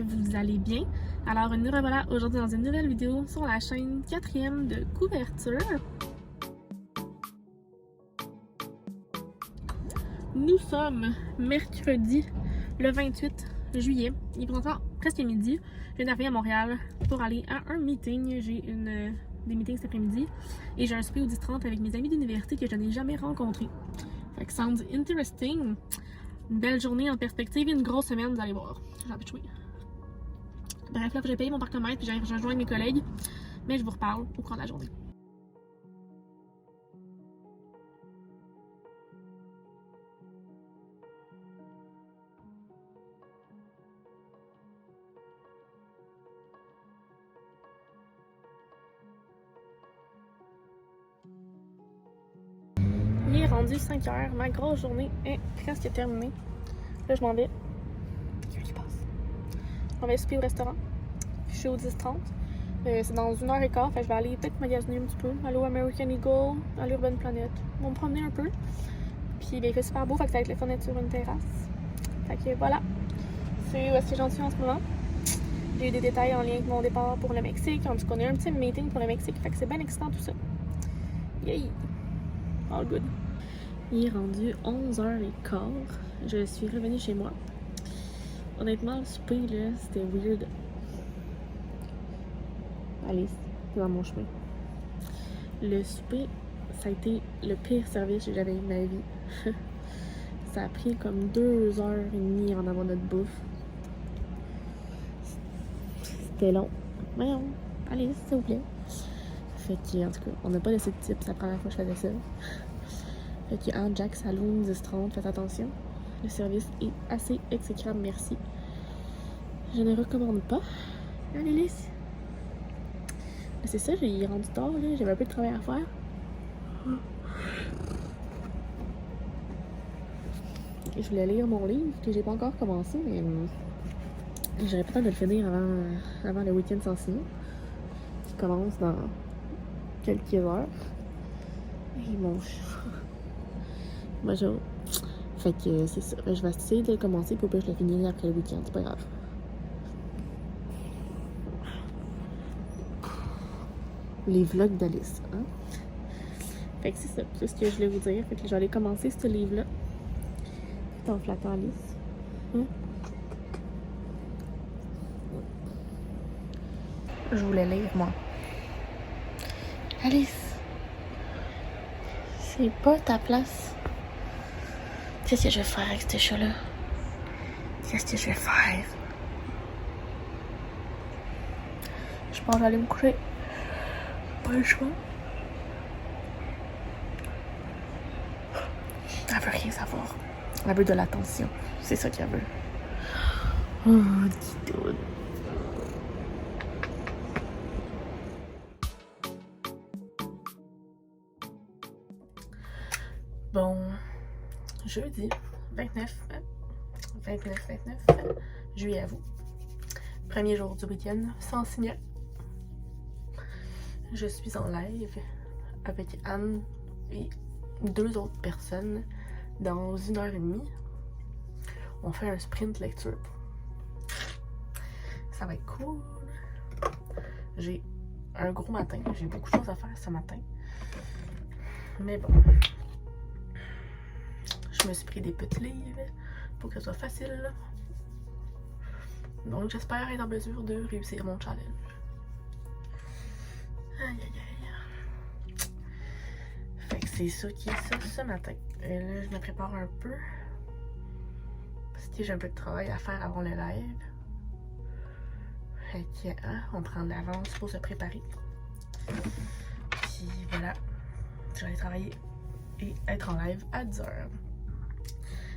vous allez bien. Alors nous revoilà aujourd'hui dans une nouvelle vidéo sur la chaîne 4e de couverture. Nous sommes mercredi le 28 juillet. Il est pourtant presque midi. Je viens d'arriver à Montréal pour aller à un meeting. J'ai des meetings cet après-midi et j'ai un souper au 10h30 avec mes amis d'université que je n'ai jamais rencontrés. Fait que sounds interesting. Une belle journée en perspective et une grosse semaine, vous allez voir. J'ai envie de jouer. Bref, là, j'ai payé mon parcomètre puis j'ai rejoint mes collègues. Mais je vous reparle au cours de la journée. Il est rendu 5h. Ma grosse journée est presque terminée. Là, je m'en vais. Qu'est-ce qui passe? Je m'en vais souper au restaurant. Je suis au 10h30. C'est dans 1h15. Fait que je vais aller peut-être magasiner un petit peu. Aller au American Eagle, à l'Urban Planet. On va me promener un peu. Puis ben, il fait super beau. Fait que ça va être le fun d'être sur une terrasse. Fait que voilà. C'est où est-ce que j'en suis en ce moment. J'ai eu des détails en lien avec mon départ pour le Mexique. En tout cas, on a eu un petit meeting pour le Mexique. Fait que c'est bien excitant tout ça. Yay! All good. Il est rendu 11h15. Je suis revenue chez moi. Honnêtement, le souper, là, c'était weird. Alice, c'est dans mon chemin. Le souper, ça a été le pire service que j'avais eu de ma vie. Ça a pris comme 2h30 en avoir notre bouffe. C'était long. Voyons, Alice, s'il vous plaît. Fait que, en tout cas, on n'a pas laissé de tips la première fois que je faisais ça. Fait que, en Jack Saloon 10-30, faites attention. Le service est assez exécrable, merci. Je ne recommande pas. Allez, Alice. C'est ça, j'ai rendu tard, là. J'avais un peu de travail à faire. Je voulais lire mon livre, que j'ai pas encore commencé, mais j'aurais peut-être de le finir avant le week-end sans signer, qui commence dans quelques heures. Et mon chat. Bonjour. Fait que c'est ça. Je vais essayer de le commencer pour que je le finisse après le week-end, c'est pas grave. Les vlogs d'Alice, hein? Fait que c'est ça, c'est ce que je voulais vous dire. Fait que j'allais commencer ce livre-là. C'est en flattant Alice. Hein? Je voulais lire, moi. Alice! C'est pas ta place. Qu'est-ce que je vais faire avec ce chat-là? Qu'est-ce que je vais faire? Je pense que je vais aller me coucher. Pas le choix. Elle veut rien savoir. Elle veut de l'attention. C'est ça qu'elle veut. Oh, Didoune. Bon, jeudi 29 juillet à vous. Premier jour du week-end sans signal. Je suis en live avec Anne et 2 autres personnes dans 1h30. On fait un sprint lecture. Ça va être cool. J'ai un gros matin. J'ai beaucoup de choses à faire ce matin. Mais bon. Je me suis pris des petits livres pour que ce soit facile. Donc j'espère être en mesure de réussir mon challenge. Aïe aïe aïe. Fait que c'est ça qui est ça ce matin. Et là je me prépare un peu. Parce que j'ai un peu de travail à faire avant le live. Fait que on prend de l'avance pour se préparer. Puis voilà. Je vais aller travailler et être en live à 10h.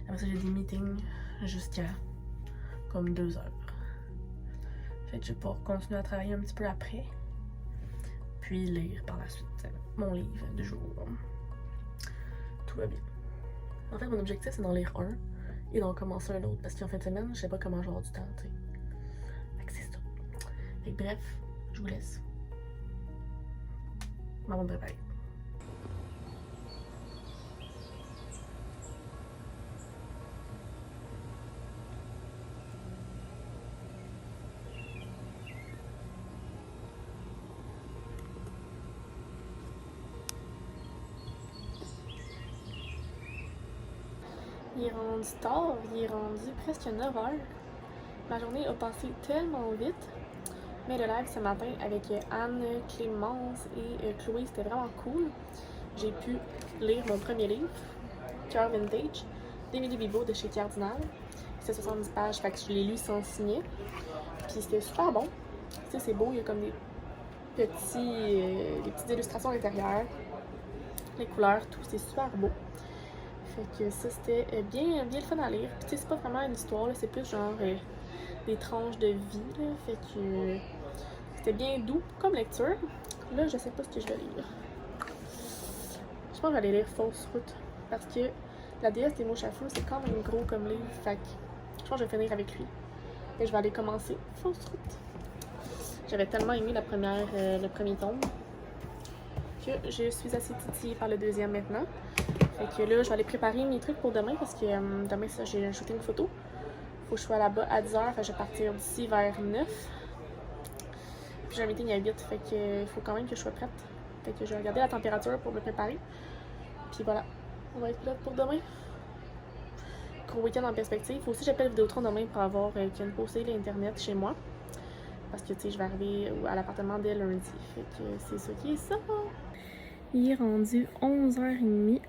Après ça j'ai des meetings jusqu'à comme 2h. Fait que je vais pouvoir continuer à travailler un petit peu après. Puis lire par la suite mon livre du jour. Tout va bien. En fait, mon objectif, c'est d'en lire un et d'en commencer un autre. Parce qu'en fin de semaine, je sais pas comment je vais avoir du temps, tu sais. Fait que c'est ça. Fait que bref, je vous laisse. Maman me préparer. Il est rendu tard, il est rendu presque 9 heures. Ma journée a passé tellement vite. Mais le live ce matin avec Anne, Clémence et Chloé, c'était vraiment cool. J'ai pu lire mon premier livre, Cœur Vintage, d'Émilie Bibeau de chez Cardinal. C'était 70 pages, fait que je l'ai lu sans signer. Puis c'était super bon. Tu sais, c'est beau, il y a comme des petites illustrations à l'intérieur. Les couleurs, tout, c'est super beau. Fait que ça, c'était bien le fun à lire. Puis tu sais, c'est pas vraiment une histoire, c'est plus genre des tranches de vie, là. Fait que c'était bien doux comme lecture. Là, je sais pas ce que je vais lire. Je pense que je vais aller lire Fausse route. Parce que La déesse des mouches à feu, c'est quand même gros comme livre. Fait que je pense que je vais finir avec lui. Et je vais aller commencer Fausse route. J'avais tellement aimé le premier tome que je suis assez titillée par le deuxième maintenant. Fait que là, je vais aller préparer mes trucs pour demain parce que demain, ça, j'ai un shooting photo. Faut que je sois là-bas à 10h. Fait que je vais partir d'ici vers 9. Puis j'ai un meeting à 8. Fait que faut quand même que je sois prête. Fait que je vais regarder la température pour me préparer. Puis voilà, on va être prête pour demain. Gros week-end en perspective. Faut aussi j'appelle Vidéotron demain pour avoir une postée l'internet chez moi. Parce que tu sais, je vais arriver à l'appartement dès lundi. Fait que c'est ça qui est ça. Il est rendu 11h30.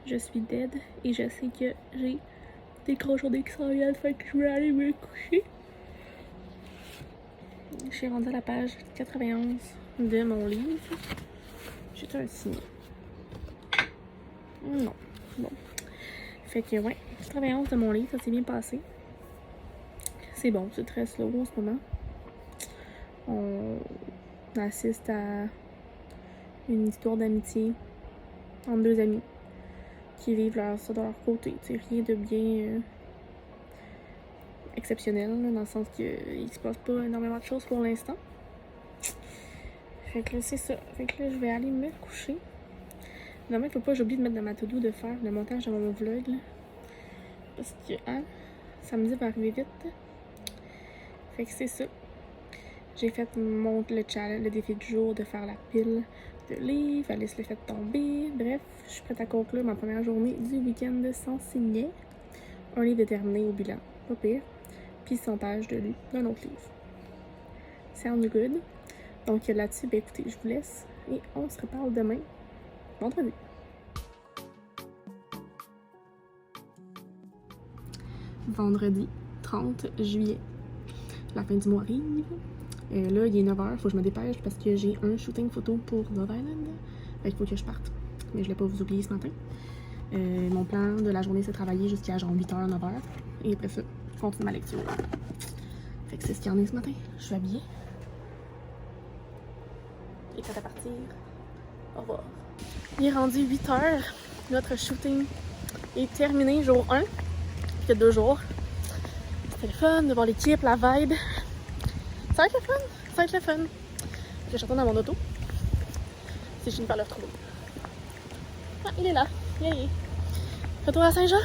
Je suis dead et je sais que j'ai des grosses journées qui s'en viennent. Fait que je vais aller me coucher. Je suis rendue à la page 91 de mon livre. J'ai un signé. Non. Bon. Fait que ouais, 91 de mon livre, ça s'est bien passé. C'est bon, c'est très slow en ce moment. On assiste à une histoire d'amitié entre deux amis qui vivent ça de leur côté. C'est rien de bien exceptionnel, là, dans le sens qu'il se passe pas énormément de choses pour l'instant. Fait que là, c'est ça. Fait que là, je vais aller me coucher. Demain, il faut pas que j'oublie de mettre dans ma to-do de faire le montage de mon vlog. Là. Parce que, samedi va arriver vite. Fait que c'est ça. J'ai fait le challenge, le défi du jour de faire la pile de livres. Alice l'a fait tomber. Bref, je suis prête à conclure ma première journée du week-end sans signer. Un livre déterminé au bilan. Pas pire. Puis 100 pages de lu d'un autre livre. Sound good. Donc là-dessus, ben écoutez, je vous laisse. Et on se reparle demain, vendredi. Vendredi 30 juillet. La fin du mois arrive. Là, il est 9h, faut que je me dépêche parce que j'ai un shooting photo pour Love Island. Fait qu'il faut que je parte. Mais je ne l'ai pas vous oublier ce matin. Mon plan de la journée, c'est de travailler jusqu'à genre 8h, 9h. Et après ça, je continue ma lecture. Fait que c'est ce qu'il y en a ce matin. Je suis habillée. Et prête à partir. Au revoir. Il est rendu 8h. Notre shooting est terminé, jour 1. Il y a 2 jours. C'était le fun de voir l'équipe, la vibe. Ça va être le fun. Ça va être le fun. Je retourne dans mon auto. Si je finis par le retrouver. Ah, il est là. Yeah. Retour à Saint-Jean.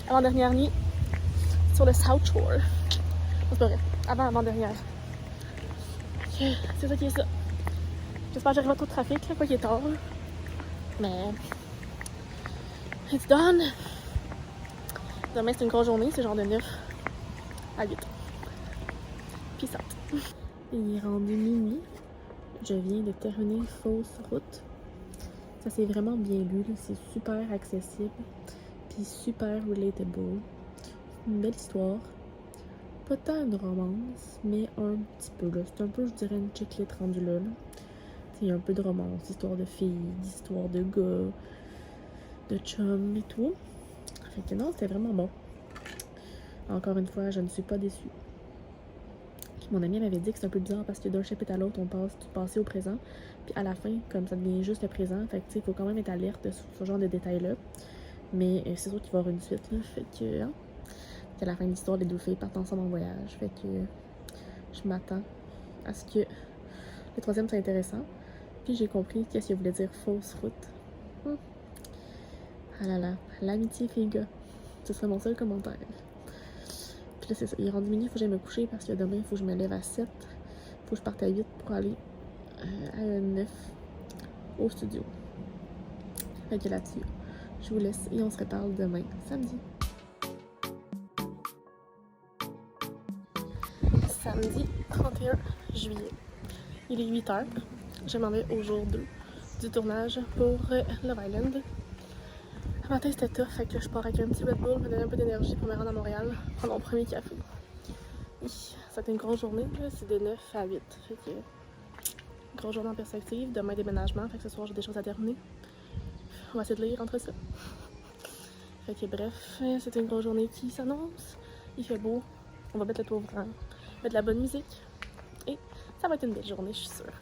Avant-dernière nuit. Sur le South Shore. C'est pas vrai. Avant-dernière. C'est ça qui est ça. J'espère que j'arrive à trop de trafic, là, quoi qu'il est tard. Mais. It's done. Demain, c'est une grosse journée. C'est genre de 9 à 8. Peace out. Il est rendu minuit. Je viens de terminer Fausse route. Ça s'est vraiment bien lu. C'est super accessible. Puis super relatable. Une belle histoire. Pas tant de romance, mais un petit peu. C'est un peu, je dirais, une chick-lit rendue là. Il y a un peu de romance, histoire de filles, d'histoire de gars, de chums et tout. Fait que non, c'était vraiment bon. Encore une fois, je ne suis pas déçue. Mon ami m'avait dit que c'est un peu bizarre parce que d'un chapitre à l'autre, on passe du passé au présent. Puis à la fin, comme ça devient juste le présent, fait que tu sais, il faut quand même être alerte sur ce genre de détails-là. Mais c'est sûr qu'il va y avoir une suite, là. Fait que, à la fin de l'histoire, les deux filles partent ensemble en voyage. Fait que je m'attends à ce que le troisième soit intéressant. Puis j'ai compris qu'est-ce qu'il voulait dire fausse route. Ah là là, l'amitié fille-gars. Ce serait mon seul commentaire. Puis là, c'est ça. Il est rendu minuit, il faut que j'aille me coucher parce que demain, il faut que je me lève à 7. Il faut que je parte à 8 pour aller à 9 au studio. Fait que là-dessus, Je vous laisse et on se reparle demain, samedi. Samedi 31 juillet. Il est 8h. Je m'en vais au jour 2 du tournage pour Love Island. Le matin c'était tough, fait que je pars avec un petit Red Bull, me donner un peu d'énergie pour me rendre à Montréal, prendre mon premier café. Ça a été une grosse journée, c'est de 9 à 8. Fait que, grosse journée en perspective, demain déménagement, fait que ce soir j'ai des choses à terminer. On va essayer de lire entre ça. Fait que bref, c'est une grosse journée qui s'annonce. Il fait beau, on va mettre le toit ouvrant, mettre de la bonne musique. Et ça va être une belle journée, je suis sûre.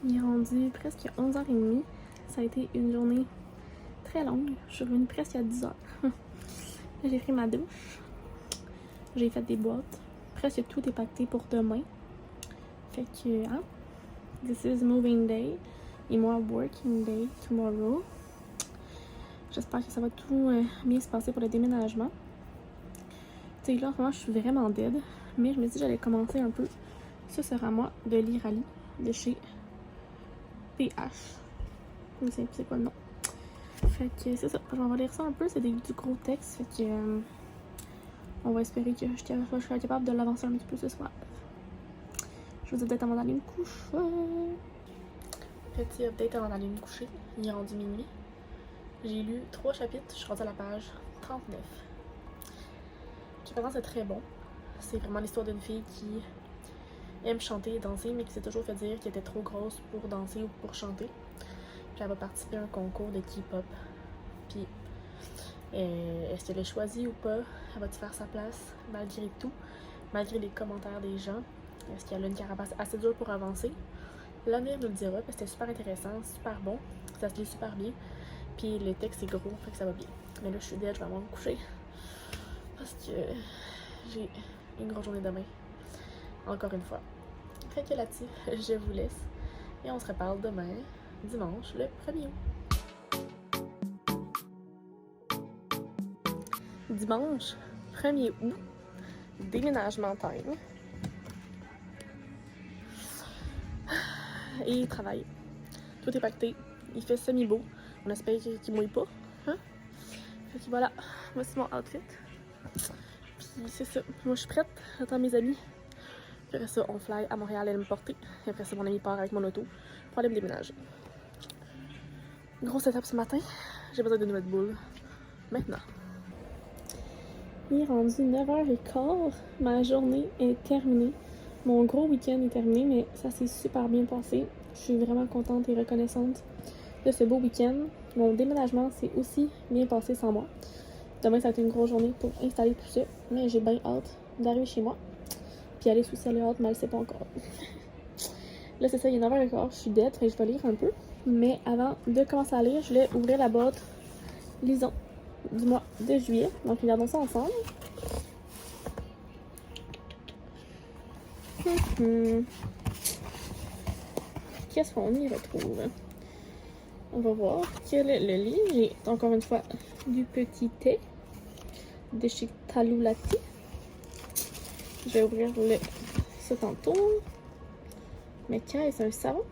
Il est rendu presque 11h30. Ça a été une journée très longue. Je suis revenue presque à 10h. J'ai pris ma douche. J'ai fait des boîtes. Presque tout est pacté pour demain. Fait que, hein? This is moving day. Et moi, working day tomorrow. J'espère que ça va tout bien se passer pour le déménagement. Tu sais, là, en ce moment, je suis vraiment dead. Mais je me dis que j'allais commencer un peu. Ce sera moi de l'Irali de chez PH. Je ne sais plus c'est quoi le nom. Fait que c'est ça. Je vais lire ça un peu. C'est du gros texte. Fait que on va espérer que je serai capable de l'avancer un petit peu ce soir. Je vous dis peut-être avant d'aller me coucher. Petit update avant d'aller me coucher. Il est rendu minuit. J'ai lu 3 chapitres. Je suis rendue à la page 39. Je pense que c'est très bon. C'est vraiment l'histoire d'une fille qui aime chanter et danser, mais qui s'est toujours fait dire qu'elle était trop grosse pour danser ou pour chanter. Puis elle va participer à un concours de K-pop. Puis est-ce qu'elle est choisie ou pas? Elle va-tu faire sa place malgré tout? Malgré les commentaires des gens? Est-ce qu'elle a une carapace assez dure pour avancer? L'avenir nous le dira, parce que c'était super intéressant, super bon. Ça se lit super bien. Puis le texte est gros, fait que ça va bien. Mais là, je suis dead, je vais avoir me coucher. Parce que j'ai une grosse journée demain. Encore une fois. Fait que là-dessus, je vous laisse. Et on se reparle demain, dimanche, le 1er août. Dimanche 1er août, déménagement time. Et travail. Tout est pacté. Il fait semi-beau. On espère qu'il mouille pas. Hein? Fait que voilà, voici mon outfit. Puis c'est ça. Moi je suis prête. J'attends mes amis. Puis après ça, on fly à Montréal, elle me porter. Et après ça, mon ami part avec mon auto pour aller me déménager. Grosse étape ce matin. J'ai besoin de nouvelles boules. Maintenant. Il est rendu 9h15. Ma journée est terminée. Mon gros week-end est terminé, mais ça s'est super bien passé. Je suis vraiment contente et reconnaissante de ce beau week-end. Mon déménagement s'est aussi bien passé sans moi. Demain, ça va être une grosse journée pour installer tout ça. Mais j'ai bien hâte d'arriver chez moi. Puis Alice aussi, elle a hâte, mais elle sait pas encore. Là, c'est ça, il est 9h15, je suis dead, et je vais lire un peu. Mais avant de commencer à lire, je vais ouvrir la boîte Lisons du mois de juillet. Donc, regardons ça ensemble. Qu'est-ce qu'on y retrouve? On va voir quel est le livre. J'ai encore une fois du petit thé de chez Talulati. Je vais ouvrir ça tantôt. Mais qu'est-ce, un savon?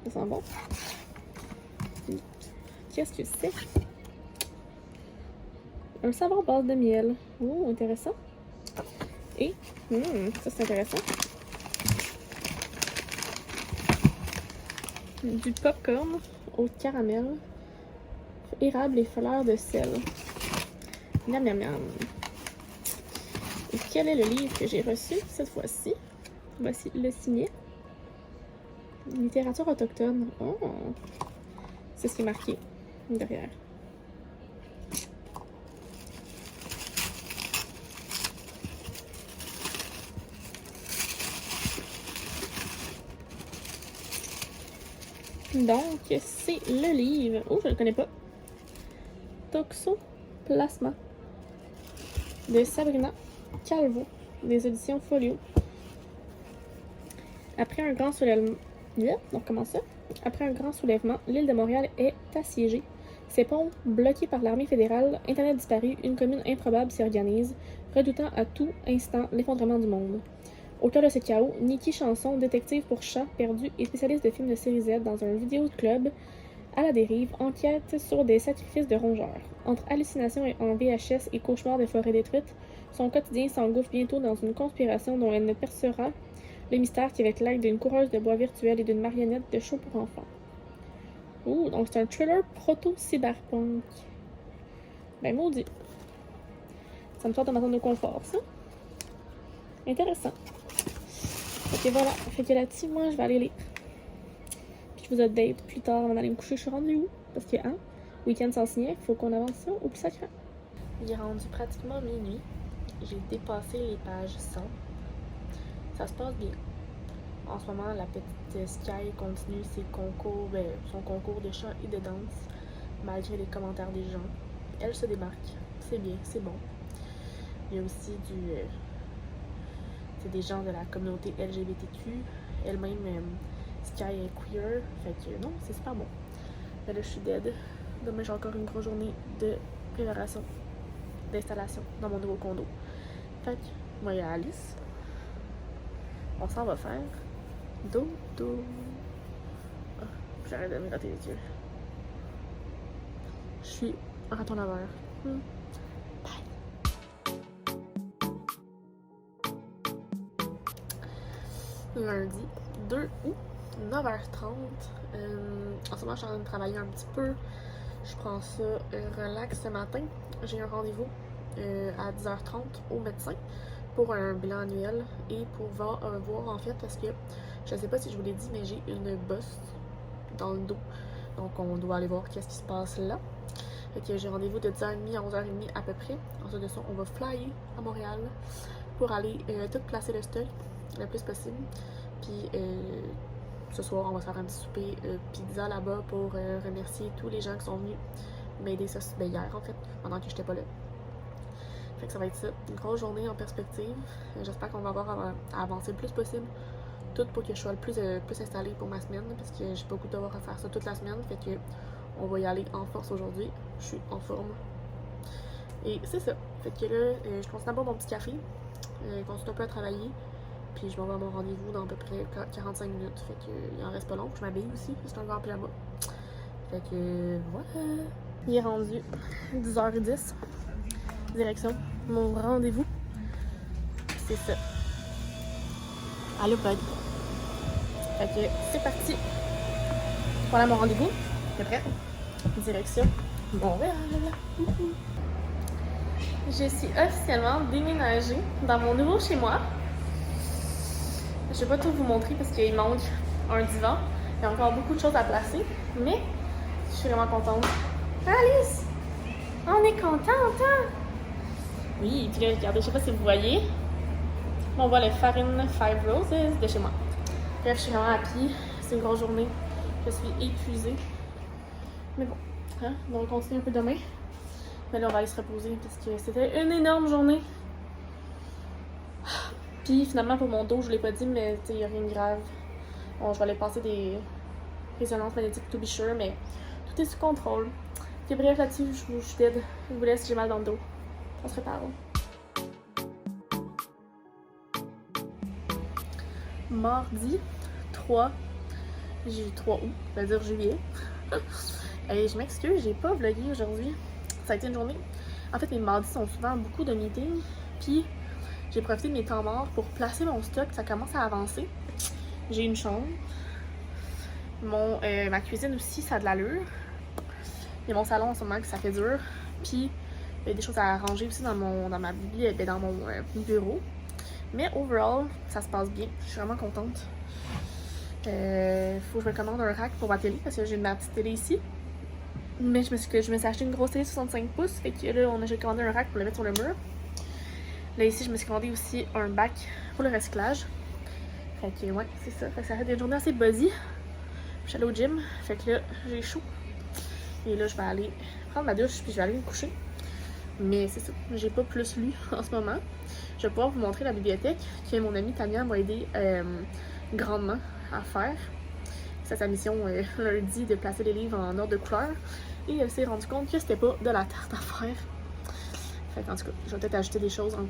Ça sent bon. Qu'est-ce que c'est? Un savon à base de miel. Oh, intéressant. Et, ça c'est intéressant. Du popcorn au caramel, érable et fleurs de sel. Miam miam miam. Et quel est le livre que j'ai reçu cette fois-ci? Voici le signet. Littérature autochtone. Oh! C'est ce qui est marqué derrière. Donc, c'est le livre. Oh, je le connais pas. Toxoplasma de Sabrina Calvo, des éditions Folio. Après un grand soulèvement, on recommence ça. Après un grand soulèvement, l'île de Montréal est assiégée. Ses ponts bloqués par l'armée fédérale, Internet disparu, une commune improbable s'y organise, redoutant à tout instant l'effondrement du monde. Au cœur de ce chaos, Nikki Chanson, détective pour chats perdus et spécialiste de films de série Z dans un vidéoclub à la dérive, enquête sur des sacrifices de rongeurs. Entre hallucinations en VHS et cauchemars de forêts détruites, son quotidien s'engouffre bientôt dans une conspiration dont elle ne percera le mystère qu'avec l'aide d'une coureuse de bois virtuelle et d'une marionnette de show pour enfants. Ouh, donc c'est un thriller proto-cyberpunk. Ben maudit. Ça me sort de ma zone de confort, ça. Intéressant. Ok, voilà. Fait que là-dessus, moi, je vais aller lire. Puis je vous update plus tard avant d'aller me coucher. Je suis rendue où? Parce que, hein, week-end sans signer, faut qu'on avance ça au plus sacré. Il est rendu pratiquement minuit. J'ai dépassé les pages 100. Ça se passe bien. En ce moment, la petite Sky continue son concours de chant et de danse, malgré les commentaires des gens. Elle se démarque. C'est bien, c'est bon. Il y a aussi c'est des gens de la communauté LGBTQ. Elle-même, Sky est queer. Fait que non, c'est super bon. Mais là, je suis dead. Demain, j'ai encore une grosse journée de préparation, d'installation dans mon nouveau condo. Fait que, moi, il y a Alice. On s'en va faire dodo. Oh, j'arrête de me gratter les yeux. Je suis un raton laveur. Lundi 2 août, 9h30. En ce moment, je suis en train de travailler un petit peu. Je prends ça relax ce matin. J'ai un rendez-vous à 10h30 au médecin pour un bilan annuel et pour voir en fait, parce que je sais pas si je vous l'ai dit, mais j'ai une bosse dans le dos. Donc, on doit aller voir qu'est-ce qui se passe là. Fait que j'ai rendez-vous de 10h30 à 11h30 à peu près. Ensuite de ça, on va flyer à Montréal pour aller tout placer le stock le plus possible. Puis ce soir, on va se faire un petit souper pizza là-bas pour remercier tous les gens qui sont venus m'aider hier en fait, pendant que j'étais pas là. Fait que ça va être ça, une grosse journée en perspective. J'espère qu'on va avoir à avancer le plus possible, tout pour que je sois le plus installée pour ma semaine, parce que j'ai pas beaucoup de devoirs à faire ça toute la semaine. Fait que on va y aller en force aujourd'hui. Je suis en forme. Et c'est ça. Fait que là, je continue à boire mon petit café, continue un peu à travailler. Puis je m'en vais à mon rendez-vous dans à peu près 45 minutes. Fait que il en reste pas long. Je m'habille aussi, c'est un grand pyjama. Fait que voilà. Il est rendu 10h10. Direction mon rendez-vous. C'est ça. Allô, bud. Fait que c'est parti. Voilà mon rendez-vous. T'es prêt? Direction Montréal. Je suis officiellement déménagée dans mon nouveau chez moi. Je vais pas tout vous montrer parce qu'il manque un divan. Il y a encore beaucoup de choses à placer. Mais je suis vraiment contente. Alice! On est contente, hein? Oui, puis là, regardez, je sais pas si vous voyez. On voit le Farine Five Roses de chez moi. Bref, je suis vraiment happy. C'est une grosse journée. Je suis épuisée. Mais bon, hein, on va continuer un peu demain. Mais là, on va aller se reposer parce que c'était une énorme journée. Puis finalement, pour mon dos, je l'ai pas dit, mais il n'y a rien de grave. Bon, je vais aller passer des résonances magnétiques, to be sure, mais tout est sous contrôle. Puis bref, là-dessus, je suis dead. Je vous laisse, j'ai mal dans le dos. On se prépare. Mardi 3 août, c'est-à-dire juillet. Et je m'excuse, j'ai pas vlogué aujourd'hui. Ça a été une journée. En fait, mes mardis sont souvent beaucoup de meetings. Puis j'ai profité de mes temps morts pour placer mon stock. Ça commence à avancer. J'ai une chambre. Ma cuisine aussi, ça a de l'allure. Et mon salon en ce moment, ça fait dur. Puis il y a des choses à arranger aussi dans mon bureau. Mais overall, ça se passe bien. Je suis vraiment contente. Faut que je me commande un rack pour ma télé parce que j'ai ma petite télé ici. Mais je me suis acheté une grosse télé 65 pouces. Fait que là, j'ai commandé un rack pour le mettre sur le mur. Là, ici, je me suis commandé aussi un bac pour le recyclage. Fait que, ouais, c'est ça. Fait que ça fait une journée assez buzzy. Je suis allée au gym. Fait que là, j'ai chaud. Et là, je vais aller prendre ma douche puis je vais aller me coucher. Mais c'est ça. J'ai pas plus lu en ce moment. Je vais pouvoir vous montrer la bibliothèque que mon amie Tania m'a aidé grandement à faire. C'est sa mission lundi de placer les livres en ordre de couleur. Et elle s'est rendue compte que c'était pas de la tarte à faire. Fait qu'en tout cas, je vais peut-être ajouter des choses en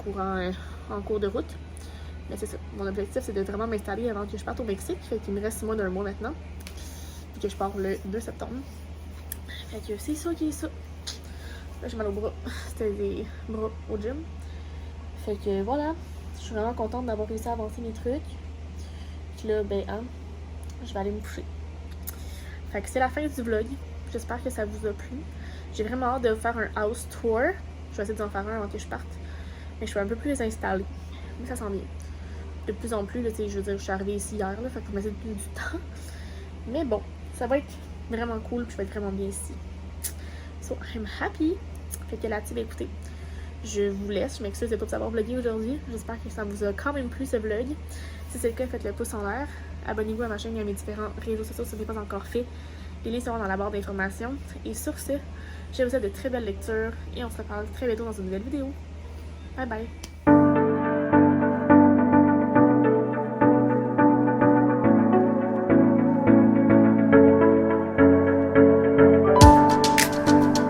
cours de route. Mais c'est ça. Mon objectif, c'est de vraiment m'installer avant que je parte au Mexique. Fait qu'il me reste moins d'un mois maintenant. Puis que je pars le 2 septembre. Fait que c'est ça qui est ça. Là, j'ai mal au bras. C'était des bras au gym. Fait que voilà. Je suis vraiment contente d'avoir réussi à avancer mes trucs. Puis là, ben, hein, je vais aller me coucher. Fait que c'est la fin du vlog. J'espère que ça vous a plu. J'ai vraiment hâte de faire un house tour. Je vais essayer d'en faire un avant que je parte. Mais je suis un peu plus installée. Mais ça sent bien. De plus en plus, là, je veux dire, je suis arrivée ici hier, là, fait que je m'essaie plus du temps. Mais bon, ça va être vraiment cool, puis je vais être vraiment bien ici. So, I'm happy. Fait que là-dessus, ben, écoutez, je vous laisse. Je m'excuse de ne pas vous avoir vlogué aujourd'hui. J'espère que ça vous a quand même plu ce vlog. Si c'est le cas, faites le pouce en l'air. Abonnez-vous à ma chaîne et à mes différents réseaux sociaux si ce n'est pas encore fait. Les liens seront dans la barre d'informations. Et sur ce, je vous souhaite de très belles lectures et on se reparle très bientôt dans une nouvelle vidéo. Bye bye!